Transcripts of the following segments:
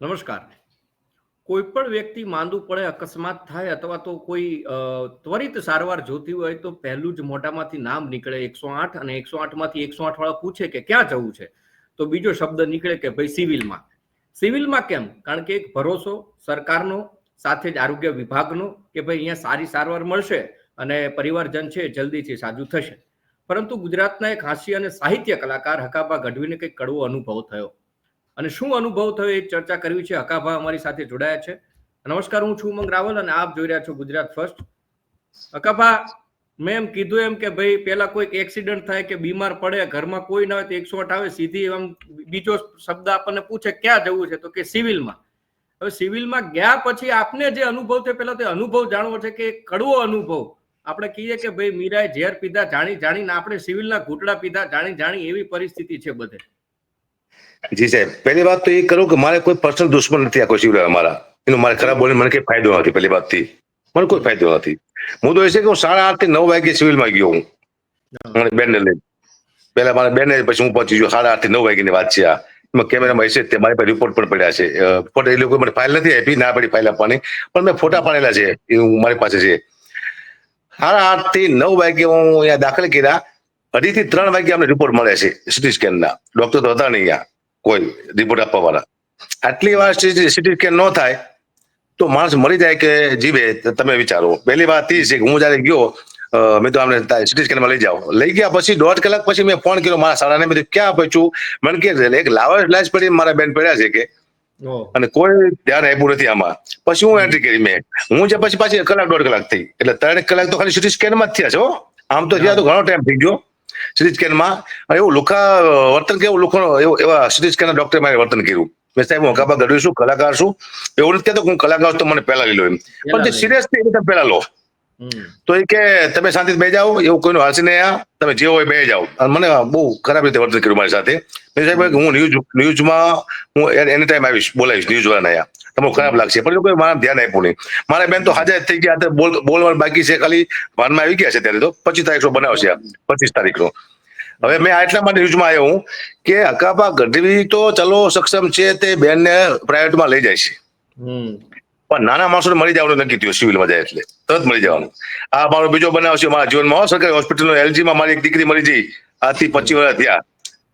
નમસ્કાર. કોઈ પણ વ્યક્તિ માંદું પડે, અકસ્માત થાય અથવા તો કોઈ ત્વરિત સારવાર જોતી હોય તો પહેલું જ મોઢામાંથી નામ નીકળે 108 અને 108 માંથી 108 વાળા પૂછે કે ક્યાં જવું છે, તો બીજો શબ્દ નીકળે કે ભાઈ સિવિલમાં. સિવિલમાં કેમ? કારણ કે એક ભરોસો સરકારનો, સાથે જ આરોગ્ય વિભાગનો કે ભાઈ અહીંયા સારી સારવાર મળશે અને પરિવારજન છે જલ્દીથી સાજું થશે. પરંતુ ગુજરાતના એક હાસ્ય અને સાહિત્ય કલાકાર હકાભા ગઢવીને કંઈક કડવો અનુભવ થયો. અને શું અનુભવ થયો એ ચર્ચા કરવી છે. હકાભા અમારી સાથે જોડાયા છે. નમસ્કાર, હું છું ઉમંગ રાવલ અને આપ જોઈ રહ્યા છો ગુજરાત ફર્સ્ટ. હકાભા, મેં એમ કીધું એમ કે ભાઈ પેલા કોઈક એક્સિડન્ટ થાય કે બીમાર પડે, ઘરમાં કોઈ ના હોય તો 108 આવે, સીધી એમ બીજો શબ્દ આપણને પૂછે ક્યાં જવું છે તો કે સિવિલમાં. હવે સિવિલમાં ગયા પછી આપને જે અનુભવ થયો, પેલા તે અનુભવ જાણવો છે કે કડવો અનુભવ. આપણે કહીએ કે ભાઈ મીરાએ ઝેર પીધા જાણી જાણીને, આપણે સિવિલના ઘૂંટડા પીધા જાણી જાણી, એવી પરિસ્થિતિ છે બધે. જી સાહેબ, પહેલી વાત તો એ કરું કે મારે કોઈ પર્સનલ દુશ્મન નથી આ કોઈ સિવિલ મારા. એનો મારે ખરાબ બોલીને મને કઈ ફાયદો નથી. પહેલી વાતથી મને કોઈ ફાયદો નથી. મુદ્દો એ છે કે હું 8:30 થી 9 વાગે સિવિલમાં ગયો. હું મારી બેનને લઈને, પહેલા મારા બેનને, પછી હું પહોંચી ગયો. 8:30 થી 9 વાગ્યાની વાત છે આ. એમાં કેમેરામાં હશે તે મારી પાસે રિપોર્ટ પણ પડ્યા છે. ફોટો એ લોકો મને ફાઇલ નથી આપી, ના પડી ફાઇલ આપવાની, પણ મેં ફોટા પાડેલા છે, એ મારી પાસે છે. 8:30 થી 9 વાગે હું અહીંયા દાખલ કર્યા. 2:30 થી 3 વાગે અમને રિપોર્ટ મળે છે સીટી સ્કેનના. ડોક્ટર તો હતા નહીં અહીંયા કોઈ રિપોર્ટ આપવા વાળા. આટલી વાર સીટી સ્કેન ન થાય તો માણસ મરી જાય કે જીવે, તમે વિચારો. પહેલી વાત એ છે કે હું જયારે ગયો, મેં તો અમને સીટી સ્કેનમાં લઈ જાઓ. લઈ ગયા પછી 1.5 કલાક પછી મેં ફોન કર્યો મારા શાળાને. મેં ક્યાં પહોંચ્યું? મને કે એક લાશ પડી મારા બેન પડ્યા છે કે, અને કોઈ ધ્યાન આપ્યું નથી આમાં. પછી હું એન્ટ્રી કરી. હું જે પાછી 1.5 કલાક થઈ, એટલે 3 કલાક તો ખાલી સીટી સ્કેનમાં જ થયા છે. આમ તો જ્યાં તો ઘણો ટાઈમ થઈ ગયો સીટી સ્કેનમાં. એવું લુખા વર્તન, કેવું લુખો એવા સીટી સ્કેનના ડોક્ટરે મારે વર્તન કર્યું. મેં સાહેબ હું હકાભા ગઢવી છું, કલાકાર છું. એવું નથી કહેતો હું કલાકાર છું તો મને પહેલા લઈ લો એમ, પણ જે સિરિયસ થઈ તમે પહેલા લો. તો એ કે તમે શાંતિથી બેસી જાઓ, એવું કોઈનું હાલશે નહીં, તમે જે હોય બેસી જાઓ. અને મને બહુ ખરાબ રીતે વર્તન કર્યું મારી સાથે. સાહેબ હું ન્યૂઝમાં હું એની ટાઈમ આવીશ, બોલાવીશ ન્યૂઝ વાળાને, તમને ખરાબ લાગશે, પણ કોઈ મારા ધ્યાન આપ્યું નહીં. મારા બેન તો હાજર થઈ ગયા, બોલવાનું બાકી છે, ખાલી ભાનમાં આવી ગયા છે. ત્યારે તો 25 તારીખનો બનાવશે, 25 તારીખનો. હવે મેં એટલા માટે ન્યૂઝમાં આવ્યો હું કે હકાભા ગઢવી તો ચલો સક્ષમ છે, તે બેનને પ્રાઇવેટમાં લઈ જાય છે, પણ નાના માણસોને મળી જવાનું નક્કી થયું. સિવિલમાં જાય એટલે તરત મળી જવાનું. આ મારો બીજો બનાવ છે મારા જીવનમાં. સરકારી હોસ્પિટલનો એલજીમાં મારી એક દીકરી મરી ગઈ. આજથી 25 વર્ષ થયા.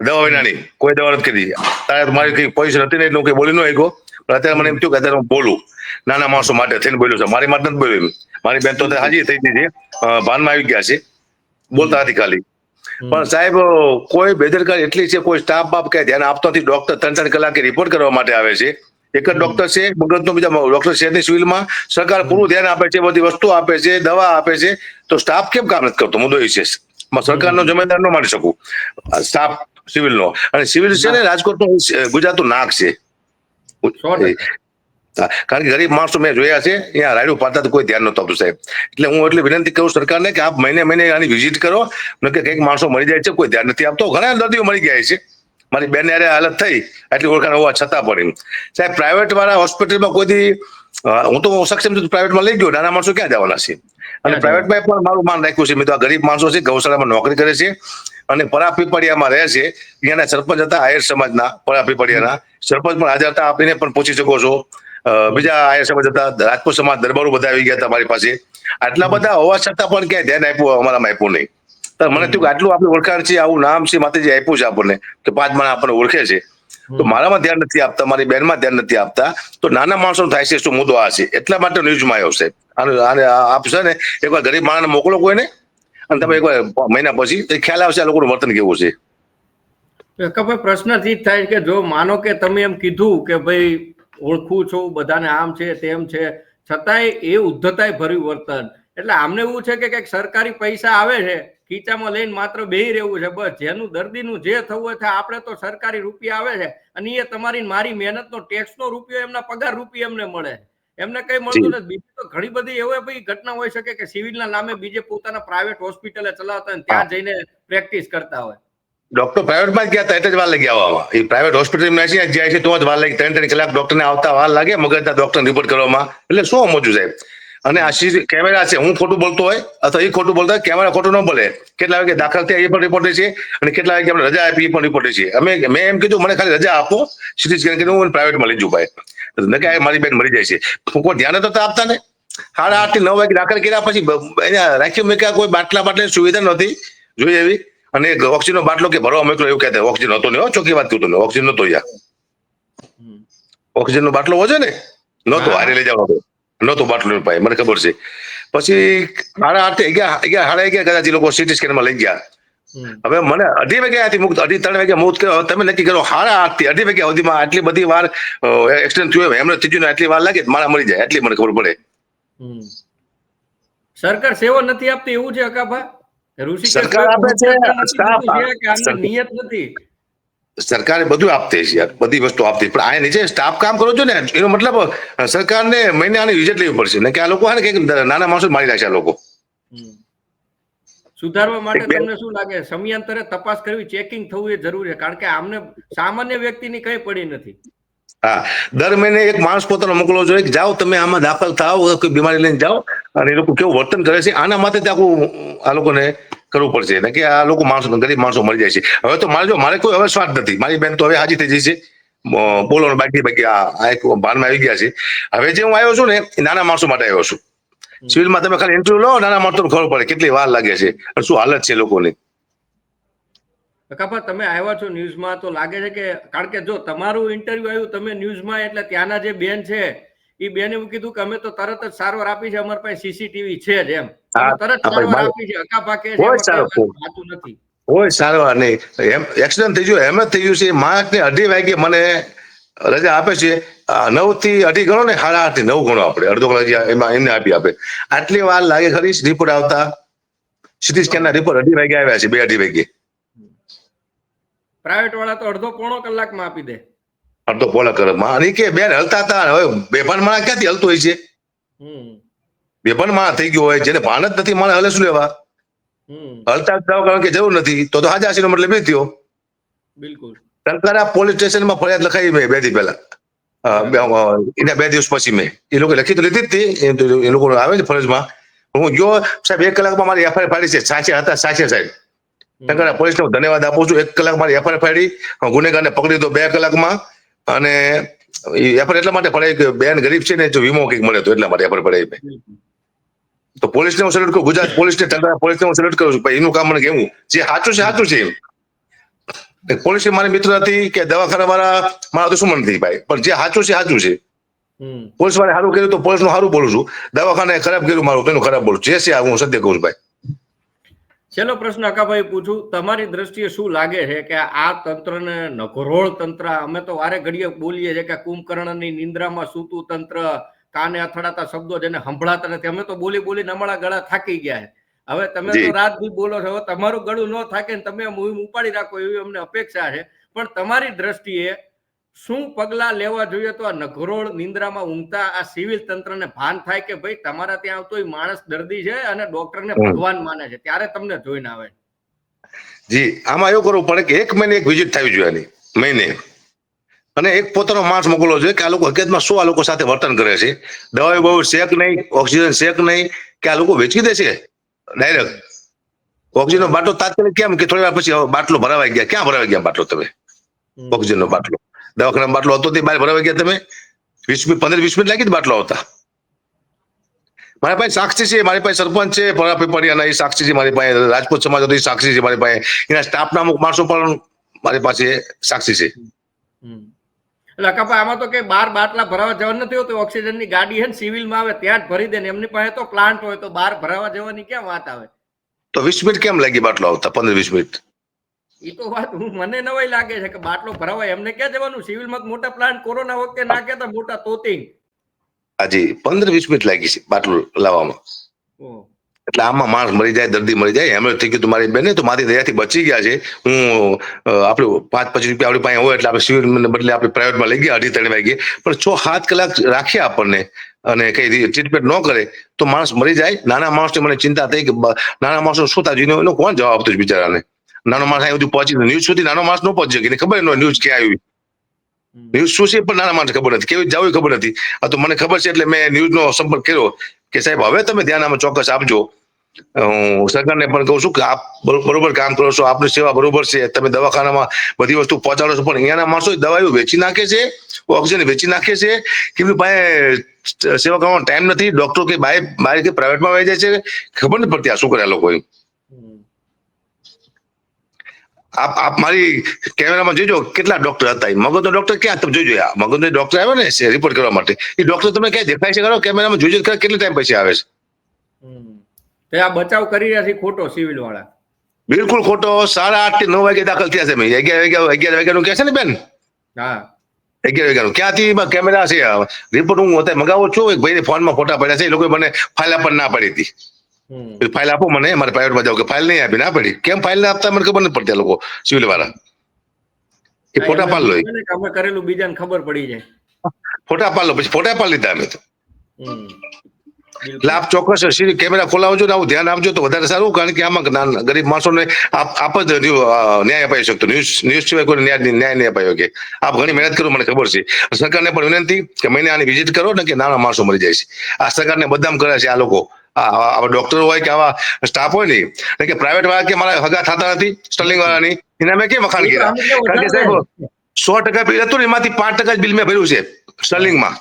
દવા વિનાની, કોઈ દવા નથી કરી. તારે મારી કઈ પોઝિશન હતી નહીં, હું કઈ બોલી ન શક્યો. પણ અત્યારે મને એમ થયું કે અત્યારે હું બોલું, નાના માણસો માટે થઈને બોલ્યો છે. મારી માટે નથી બોલ્યું. મારી બેન તો હાજી થઈ ગઈ છે, ભાનમાં આવી ગયા છે, બોલતા નથી ખાલી. પણ સાહેબ કોઈ બેદરકારી એટલી છે, કોઈ સ્ટાફ બાપ કઈ ધ્યાન આપતો નથી. ડોક્ટર 3-4 કલાકે રિપોર્ટ કરવા માટે આવે છે. એક જ ડોક્ટર છે મગજનો, બીજા ડોક્ટર શહેરની સિવિલમાં. સરકાર પૂરું ધ્યાન આપે છે, બધી વસ્તુ આપે છે, દવા આપે છે, તો સ્ટાફ કેમ કામ નથી કરતો? મુદ્દો એ છે. સરકારનો જવાબદાર ન માની શકું, સ્ટાફ સિવિલનો. અને સિવિલ છે ને રાજકોટનું, ગુજરાતનું નાક છે. કારણ કે ગરીબ માણસો મેં જોયા છે, અહીંયા રાયડું પાડતા તો કોઈ ધ્યાન નતું આપતું સાહેબ. એટલે હું એટલે વિનંતી કરું સરકારને કે આપ મહિને આની વિઝિટ કરો. કે કંઈક માણસો મરી જાય છે, કોઈ ધ્યાન નથી આપતો. ઘણા દર્દીઓ મરી ગયા છે. મારી બેન યારે હાલત થઈ, આટલી ઓળખાણ હોવા છતાં પણ સાહેબ પ્રાઇવેટ વાળા હોસ્પિટલમાં કોઈ, હું તો સક્ષમ છું, પ્રાઇવેટમાં લઈ ગયો. નાના માણસો ક્યાં જવાના છે? અને પ્રાઇવેટમાં પણ મારું માન રાખ્યું છે. મેં તો આ ગરીબ માણસો છે, ગૌશાળામાં નોકરી કરે છે અને પરાપીપળિયામાં રહે છે. અહીંયાના સરપંચ હતા આહિર સમાજના, પરાપીપળિયાના સરપંચ પણ હાજર હતા. આપીને પણ પૂછી શકો છો. બીજા આહિર સમાજ હતા, રાજપૂત સમાજ દરબારો બધા આવી ગયા હતા મારી પાસે. આટલા બધા હોવા છતાં પણ ક્યાંય ધ્યાન આપ્યું અમારામાં આપ્યું નહીં. મને થયું કે આટલું આપણે ઓળખાણ છે, આવું નામ છે, માતાજી આપ્યું છે આપણને, કે 5 માણસ આપણને ઓળખે છે, તો મારામાં ધ્યાન નથી આપતા, મારી બેનમાં ધ્યાન નથી આપતા, તો નાના માણસો થાય છે. શું મુદ્દો આ છે? એટલા માટે ન્યૂઝમાં આવ્યો છે. આને આપશે ને એકવાર ગરીબ માણસને મોકલો કોઈને, અને તમે એકવાર મહિના પછી ખ્યાલ આવશે આ લોકોનું વર્તન કેવું છે. પ્રશ્ન જ થાય કે જો માનો કે તમે એમ કીધું કે ભાઈ ઓળખું છું બધાને, આમ છે તેમ છે, છતાંય એ ઉદ્ધતાય ભર્યું વર્તન. એટલે આમને એવું છે કે કંઈક સરકારી પૈસા આવે છે, ખીચામાં લઈને માત્ર બેહી રહેવું છે, બસ જેનું દર્દીનું જે થવું હોય થાય. આપણે તો સરકારી રૂપિયા આવે છે અને એ તમારી મારી મહેનતનો ટેક્સનો રૂપિયો, એમના પગાર રૂપિયો એમને મળે, એમને કઈ મળતું નથી. બીજી તો ઘણી બધી એવી ભાઈ ઘટના હોઈ શકે કે સિવિલના નામે બીજે પોતાના પ્રાઇવેટ હોસ્પિટલે ચલાવતા હોય, ત્યાં જઈને પ્રેક્ટિસ કરતા હોય. ડોક્ટર પ્રાઇવેટમાં જ ગયા હતા, એટલે જ વાર લાગી આવવામાં. એ પ્રાઇવેટ હોસ્પિટલમાં જાય છે તો જ વાર લાગી. 3-3 કલાક ડોક્ટરને આવતા વાર લાગે, મગજના ડોક્ટરને રિપોર્ટ કરવામાં. એટલે શું સમજવું સાહેબ? અને આ કેમેરા છે, હું ખોટું બોલતો હોય અથવા એ ખોટું બોલતો હોય, કેમેરા ખોટું ન બોલે. કેટલા વાગે દાખલ થયા એ પણ રિપોર્ટ છે, અને કેટલા વાગે આપણે રજા આપી એ પણ રિપોર્ટ છે. મેં એમ કીધું મને ખાલી રજા આપો, સીટી સ્કેન કરીને હું પ્રાઇવેટમાં લઈ જઉં ભાઈ. નકે મારી બેન મરી જાય છે, કોઈ ધ્યાન તો આપતા ને. 8:30 થી 9 વાગે દાખલ કર્યા પછી રાખ્યું મેં કોઈ બાટલાની સુવિધા નહોતી જોઈ એવી, અને ઓક્સિજનનો બાટલો કે ભરવા મોકલો એવું કહેતા, ઓક્સિજન હતો ને, ચોખ્ખી વાત કહું, ઓક્સિજન નતો યાર. ઓક્સિજનનો બાટલો હોય છે ને, નહોતો, હારે લઈ જવાનો નહોતો બાટલો પાય, મને ખબર છે. પછી 11:30 કદાચ એ લોકો સીટી સ્કેનમાં લઈ ગયા. હવે મને 2:30 વાગ્યા મુક્ત, 2:30-3 વાગ્યા મુક્ત કર્યો. તમે નક્કી કરો 8:30 થી 2:30 વાગ્યા સુધીમાં આટલી બધી વાર એક્સિડન્ટ થયો, એમને ત્રીજું આટલી વાર લાગે મારા મરી જાય, એટલી મને ખબર પડે. સરકાર સેવા નથી આપતી એવું છે અકાભા? સરકાર આપે છે, નિયત નથી. સરકારે બધું આપતી છે યાર, બધી વસ્તુ આપતી, પણ આ નીચે સ્ટાફ કામ કરો છો ને, એનો મતલબ સરકારને મહિને આની વિઝિટ લેવી પડશે ને, કે આ લોકો કે નાના માણસો મારી નાખશે આ લોકો. સુધારવા માટે તમને શું લાગે, સમયાંતરે તપાસ કરવી, ચેકિંગ થવું એ જરૂરી છે? કારણ કે આમને સામાન્ય વ્યક્તિની કઈ પડી નથી. હા, દર મહિને એક માણસ પોતાનો મોકલવો જોઈએ કે જાઓ તમે આમાં દાખલ થાઓ, કોઈ બીમારી લઈને જાઓ, અને એ લોકો કેવું વર્તન કરે છે આના માટે આખું આ લોકોને કરવું પડશે ને, કે આ લોકો માણસો, ગરીબ માણસો મરી જાય છે. હવે તો મારે કોઈ હવે સ્વાર્થ નથી, મારી બેન તો હવે હાજી થઈ જઈ છે, બોલવાનું બાકી આ એક ભાનમાં આવી ગયા છે. હવે જે હું આવ્યો છું ને એ નાના માણસો માટે આવ્યો છું. સિવિલમાં તમે ખાલી ઇન્ટરવ્યુ લો, નાના માણસો ખબર પડે કેટલી વાર લાગે છે અને શું હાલત છે લોકોની. અકાભા, તમે આવ્યા છો ન્યૂઝમાં તો લાગે છે કે, કારણ કે જો તમારું ઇન્ટરવ્યુ આવ્યું તમે ન્યૂઝમાં, એટલે ત્યાંના જે બેન છે એ બેને એવું કીધું કે અમે તો તરત જ સારવાર આપી છે, અમારી પાસે સીસીટીવી છે જ, એમ તરત સારવાર આપી છે. અકાભા કે સાચું નથી, કોઈ સારવાર નહીં. એમ એક્સિડન્ટ થઈ ગયું, એમ જ થઈ ગયું છે. માણસને 2:30 વાગે મને રજા આપે છે, 9 થી 2:30 ગણો ને, 8:30 થી 9 ગણો, આપણે અડધો કલાક એમાં એમને આપી આપે. આટલી વાર લાગે ખરી રિપોર્ટ આવતા? સીટી સ્કેનના રિપોર્ટ 2:30 વાગે આવ્યા છે, 2-2:30 વાગે. પ્રાઇવેટ વાળા તો અડધો પોણો કલાકમાં આપી દે. અડધો પોણા કલાકમાં. અને કે બેન હલતા હતા, હવે બેભાન માણસ ક્યાંથી હલતો હોય છે? બેભાન માણસ થઈ ગયો હોય, જેને ભાન જ નથી, માણસ હલે શું લેવા? હલતા કારણ કે જરૂર નથી તો હાજાસીનો મતલબ એ થયો. બિલકુલ. સરકારે પોલીસ સ્ટેશનમાં ફરિયાદ લખાવી મેં 2 દિવસ પહેલા, એના 2 દિવસ પછી મેં એ લોકો લખી તો લીધી જ હતી, એ લોકો આવે છે ફરજમાં. હું ગયો સાહેબ, 1 કલાકમાં મારી એફઆઈઆર ફાડી છે. સાચે હતા, સાચે સાહેબ. સરકારે પોલીસને ધન્યવાદ આપું છું. 1 કલાક મારી એફઆઈઆર ફાડી, ગુનેગારને પકડી તો 2 કલાકમાં. અને એફઆઈઆર એટલા માટે ફડાઈ કે બેન ગરીબ છે ને, જો વીમો કંઈક મળે તો એટલા માટે એફઆઈઆર ફડાઈ. તો પોલીસને હું સેલ્યુટ કરું, ગુજરાત પોલીસને, પોલીસને હું સેલ્યુટ કરું છું. ભાઈ એનું કામ મને કેવું જે સાચું છે સાચું છે. પોલીસ મારી મિત્ર હતી કે દવાખાના વાળા મારા દુશ્મન નથી ભાઈ, પણ જે સાચું છે સાચું છે. પોલીસ વાળા સારું કર્યું તો પોલીસ નું સારું બોલું છું, દવાખાને ખરાબ કર્યું મારું તેનું ખરાબ બોલું છું. જે છે હું સત્ય કહું છું ભાઈ. છેલ્લો પ્રશ્ન અકાભાઈ પૂછું, તમારી દ્રષ્ટિએ શું લાગે છે કે આ તંત્રને નઘરોળ તંત્ર, અમે તો વારે ઘડીએ બોલીએ છીએ કે કુંભકર્ણની નિંદ્રામાં સૂતું તંત્ર, કાને અથડાતા શબ્દો જેને સંભળાતા નથી, અમે તો બોલી બોલીને અમારા ગળા થાકી ગયા છે. હવે તમે તો રાત દી બોલો છો, હવે તમારું ગળું ન થાકે ને તમે મુહિમ ઉપાડી રાખો એવી અમને અપેક્ષા છે. પણ તમારી દ્રષ્ટિએ શું પગલા લેવા જોઈએ તો આ નઘરોળ નિંદ્રામાં ઊંઘતા આ સિવિલ તંત્રને ભાન થાય કે ભાઈ તમારા ત્યાં આવતો માણસ દર્દી છે અને ડોક્ટરને ભગવાન માને છે, ત્યારે તમને જોઈને આવે? જી, આમાં એવું કરવું પડે કે 1 મહિને એક વિઝિટ થવી જોઈએ આની, મહિને. અને એક પોતાનો માણસ મોકલવો જોઈએ કે આ લોકો હકીકતમાં શું આ લોકો સાથે વર્તન કરે છે. દવાઈ બહુ શેક નહીં, ઓક્સિજન શેક નહીં, કે આ લોકો વેચી દે છે ડાયરેક્ટ. ઓક્સિજનનો બાટલો તાત્કાલિક કેમ કે થોડી વાર પછી બાટલો ભરાવાઈ ગયા, ક્યાં ભરાવાઈ ગયા બાટલો? તમે ઓક્સિજનનો બાટલો દવાખાના બાટલો હતો તે બહાર ભરાવાઈ ગયા તમે? 15-20 મિનિટ લાગી બાટલો આવતા. મારી પાસે સાક્ષી છે, મારી પાસે સરપંચ છે પરાપીપળિયાના, એ સાક્ષી છે મારી પાસે, રાજપૂત સમાજ હતો એ સાક્ષી છે મારી પાસે, એના સ્ટાફના અમુક માણસો પણ મારી પાસે સાક્ષી છે. એટલે અકાભાઈ આમાં તો કે 12 બાટલા ભરાવા જવાનું નથી હોતું, ઓક્સિજનની ગાડી છે ને સિવિલમાં આવે ત્યાં જ ભરી દે ને, એમની પાસે તો પ્લાન્ટ હોય તો 12 ભરાવા જવાની ક્યાં વાત આવે? તો 20 મિનિટ કેમ લાગી બાટલો આવતા? 15-20 મિનિટ. એ તો વાત મને નવાઈ લાગે છે કે બાટલો ભરાવાય, એમને ક્યાં જવાનું? સિવિલમાં મોટા પ્લાન્ટ કોરોના વખતે નાખ્યા હતા, મોટા તોતિંગ. હાજી, 15-20 મિનિટ લાગી છે બાટલો લાવવામાં. એટલે આમાં માણસ મરી જાય, દર્દી મરી જાય. એમ થઈ ગયું મારી બેન તો મારી દયાથી બચી ગયા છે. હું આપણું 5-25 રૂપિયા આપણી પાસે હોય એટલે આપણે સિવિલ બદલે આપણે પ્રાઇવેટમાં લઈ ગયા 2:30-3 વાગે, પણ 6-7 કલાક રાખ્યા આપણને અને કઈ ટ્રીટમેન્ટ ન કરે તો માણસ મરી જાય. નાના માણસને મને ચિંતા થઈ કે નાના માણસો શું થાય, એનો કોણ જવાબ આપતો બિચારાને? નાનો માણસ અહીં સુધી પહોંચી, ન્યૂઝ સુધી નાનો માણસ ન પહોંચી શકે, ખબર ન ન્યૂઝ ક્યાં આવી, ન્યૂઝ શું છે પણ નાના માણસ ખબર નથી, કેવી જવું ખબર નથી. આ તો મને ખબર છે એટલે મેં ન્યૂઝનો સંપર્ક કર્યો કે સાહેબ હવે તમે ધ્યાન આમાં ચોક્કસ આપજો. હું સરકારને પણ કહું છું કે આપ બરોબર કામ કરો છો, આપની સેવા બરોબર છે, તમે દવાખાનામાં બધી વસ્તુ પહોંચાડો છો, પણ અહીંયાના માણસો દવાઓ વેચી નાખે છે, ઓક્સિજન વેચી નાખે છે કે ભાઈ સેવા કરવાનો ટાઈમ નથી. ડોક્ટર કે બહાર કે પ્રાઇવેટમાં વહી જાય છે, ખબર નથી પડતી આ શું કરે આ લોકો. આપ મારી કેમેરામાં જોજો કેટલા ડોક્ટર હતા. મગજનો ડોક્ટર ક્યાં તમે જોજો, આ મગજનો ડોક્ટર આવ્યો ને રિપોર્ટ કરવા માટે, એ ડોક્ટર તમને ક્યાં દેખાય છે? કેમેરામાં જોજો કેટલા ટાઈમ પછી આવે છે. આ બચાવ કરી રહ્યા છે ખોટો સિવિલ વાળા, બિલકુલ ખોટો. 8:30 થી 9 વાગે દાખલ થયા છે. 11 વાગ્યાનું કહે છે ને બેન, હા 11 વાગ્યાનું ક્યાંથી કેમેરા છે? રિપોર્ટ હું અત્યારે મગાવું છું, એક ભાઈ ફોનમાં ફોટા પડ્યા છે, એ લોકો મને ફાઇલ આપવા ના પડી હતી. ફાઇલ આપો મને, મારે પ્રાઇવેટમાં જાવ, કે ફાઇલ નહીં આપી, ના પડી. કેમ ફાઇલ ના આપતા મને ખબર નથી પડતી. લોકો સિવિલ વાળા એ ફોટા પાડ લો, અમે કરેલું બીજાને ખબર પડી જાય, ફોટા પાડ લો, પછી ફોટા પાડ લીધા અમે તો. એટલે આપ ચોક્કસ કેમેરા ખોલાવજો ને આવું ધ્યાન આપજો તો વધારે સારું, કારણ કે આમાં ગરીબ માણસોને આપ જ ન્યાય અપાઈ શકતો. ન્યૂઝ સિવાય કોઈ ન્યાય નહીં અપાયો. કે આપ ઘણી મહેનત કરો, મને ખબર છે. સરકારને પણ વિનંતી કે મહિને આની વિઝિટ કરો ને, કે નાના માણસો મરી જાય છે. આ સરકારને બદનામ કરે છે આ લોકો. આવા ડોક્ટર હોય કે આવા સ્ટાફ હોય ને, કે પ્રાઇવેટ વાળા કે મારા હગા થતા નથી સ્ટર્લિંગ વાળાની, એના મેં કેમ વખાણ કર્યા? કારણ કે સાહેબ 100% બિલ હતું ને, એમાંથી 5% બિલ મેં ભર્યું છે સ્ટર્લિંગમાં.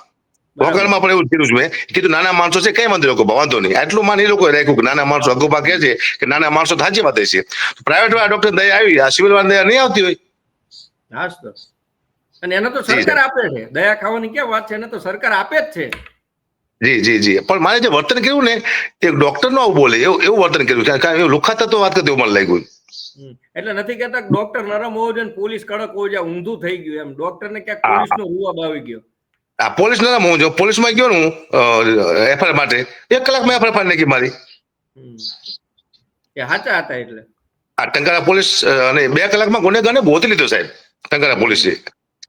વોકરમાં પણ એવું કર્યું છે. મેં કીધું નાના માણસો છે, કઈ વાંધો નહીં, આટલું માન એ લોકોએ રાખ્યું કે નાના માણસો અગોપા કહે છે કે નાના માણસો સાચી વાત છે. પ્રાઇવેટ વાળા ડોક્ટર દયા આવી, આ સિવિલ વાળા દયા નહીં આવતી હોય. અને એને તો સરકાર આપે છે, દયા ખાવાની ક્યાં વાત છે, એને તો સરકાર આપે જ છે. જી પણ મારે જે વર્તન કર્યું ને, એક ડોક્ટર નો આવું બોલે એવું વર્તન કર્યું, એવું લુખાતા તો વાત કરતી મને લાગ્યું. એટલે નથી કેતા ડોક્ટર નરમ હોવો જોઈએ, પોલીસ કડક હોવો જોઈએ, ઊંધું થઈ ગયું એમ. ડોક્ટર ને ક્યાંક પોલીસ નો રૂઆબ આવી ગયો. પોલીસ નરમ હોવું જોઈએ. પોલીસમાં ગયો ને હું એફઆઈઆર માટે, 1 કલાકમાં એફઆઈઆર નાખી મારી. એ સાચા હતા. એટલે આ ટંકારા પોલીસ અને 2 કલાકમાં ગુનેગારને ગોતી લીધો સાહેબ. ટંકારા પોલીસે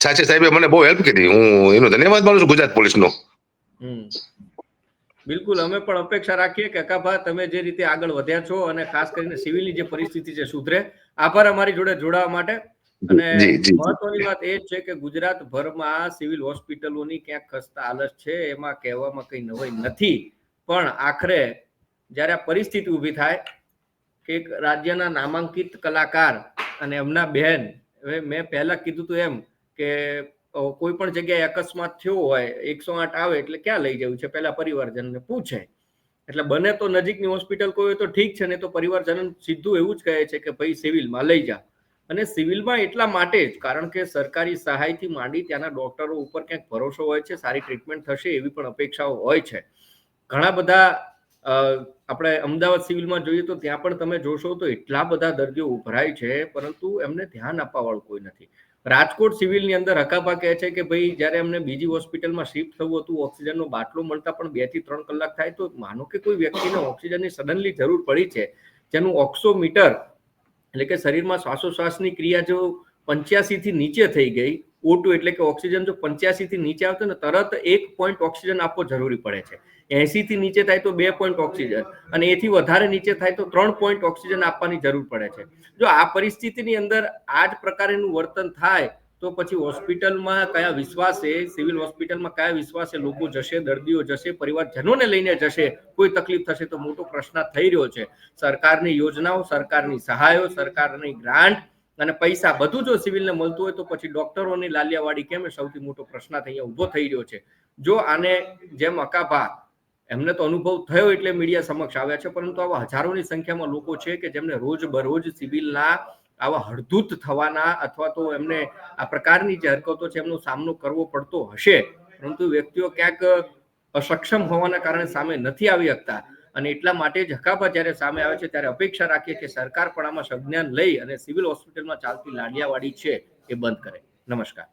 સાચે સાહેબે મને બહુ હેલ્પ કરી. હું એનો ધન્યવાદ માનું છું ગુજરાત પોલીસનો. બિલકુલ, અમે પણ અપેક્ષા રાખીએ કે અકાભા તમે જે રીતે આગળ વધ્યા છો અને ખાસ કરીને સિવિલની જે પરિસ્થિતિ છે સુધરે. આભાર અમારી જોડે જોડાવા માટે. અને મહત્વની વાત એ છે કે ગુજરાતભરમાં સિવિલ હોસ્પિટલોની ક્યાંક ખસ્તા હાલત છે, એમાં કહેવામાં કઈ નવાઈ નથી. પણ આખરે જયારે આ પરિસ્થિતિ ઊભી થાય કે એક રાજ્યના નામાંકિત કલાકાર અને એમના બહેન, મેં પહેલા કીધું હતું એમ કે કોઈ પણ જગ્યાએ અકસ્માત થયો હોય 108 આવે એટલે ક્યાં લઈ જવું છે, પહેલા પરિવારજનને પૂછે. એટલે બને તો નજીકની હોસ્પિટલ કોઈ તો ઠીક છે, ને તો પરિવારજન સીધું એવું જ કહે છે કે ભાઈ સિવિલમાં લઈ જા. અને સિવિલમાં એટલા માટે જ કારણ કે સરકારી સહાયથી માંડી ત્યાંના ડોક્ટરો ઉપર ક્યાંક ભરોસો હોય છે, સારી ટ્રીટમેન્ટ થશે એવી પણ અપેક્ષાઓ હોય છે. ઘણા બધા આપણે અમદાવાદ સિવિલમાં જોઈએ તો ત્યાં પણ તમે જોશો તો એટલા બધા દર્દીઓ ઉભરાય છે, પરંતુ એમને ધ્યાન આપવા વાળું કોઈ નથી. રાજકોટ સિવિલની અંદર હકાભા કહે છે કે ભાઈ જ્યારે અમને બીજી હોસ્પિટલમાં શિફ્ટ થવું હતું, ઓક્સિજનનો બાટલો મળતા પણ 2 થી 3 કલાક થાય. તો માનો કે કોઈ વ્યક્તિને ઓક્સિજનની સડનલી જરૂર પડી છે, જેનું ઓક્સોમીટર એટલે કે શરીરમાં શ્વાસોશ્વાસની ક્રિયા જો 85 થી નીચે થઈ ગઈ, O2 એટલે કે ઓક્સિજન જો 85 થી નીચે આવતો ને તરત 1 પોઈન્ટ ઓક્સિજન આપવો જરૂરી પડે છે. 80 થી નીચે થાય તો 2 પોઈન્ટ ઓક્સિજન, અને એથી વધારે નીચે થાય તો 3 પોઈન્ટ ઓક્સિજન આપવાની જરૂર પડે છે. જો આ પરિસ્થિતિની અંદર આ જ પ્રકારનું વર્તન થાય તો પછી હોસ્પિટલમાં કયા વિશ્વાસે, સિવિલ હોસ્પિટલમાં કયા વિશ્વાસે લોકો જશે, દર્દીઓ જશે, પરિવારજનોને લઈને જશે? કોઈ તકલીફ થશે તો મોટો પ્રશ્ન થઈ રહ્યો છે. સરકારની યોજનાઓ, સરકારની સહાયો, સરકારની ગ્રાન્ટ અને પૈસા બધું જો સિવિલને મળતું હોય તો પછી ડોક્ટરોની લાલિયાવાડી કેમ? સૌથી મોટો પ્રશ્ન અહીંયા ઉભો થઈ રહ્યો છે. જો આને જેમ અકાભા એમને તો અનુભવ થયો એટલે મીડિયા સમક્ષ આવ્યા છે, પરંતુ આવા હજારોની સંખ્યામાં લોકો છે કે જેમને રોજ બરોજ સિવિલના આવા હળધૂત થવાના અથવા તો એમને આ પ્રકારની જે હરકતો છે એમનો સામનો કરવો પડતો હશે, પરંતુ વ્યક્તિઓ ક્યાંક અસક્ષમ હોવાના કારણે સામે નથી આવી શકતા. અને એટલા માટે જ હકાભા જ્યારે સામે આવે છે ત્યારે અપેક્ષા રાખીએ કે સરકાર પણ આમાં સંજ્ઞાન લઈ અને સિવિલ હોસ્પિટલમાં ચાલતી લાડિયાવાડી છે એ બંધ કરે. નમસ્કાર.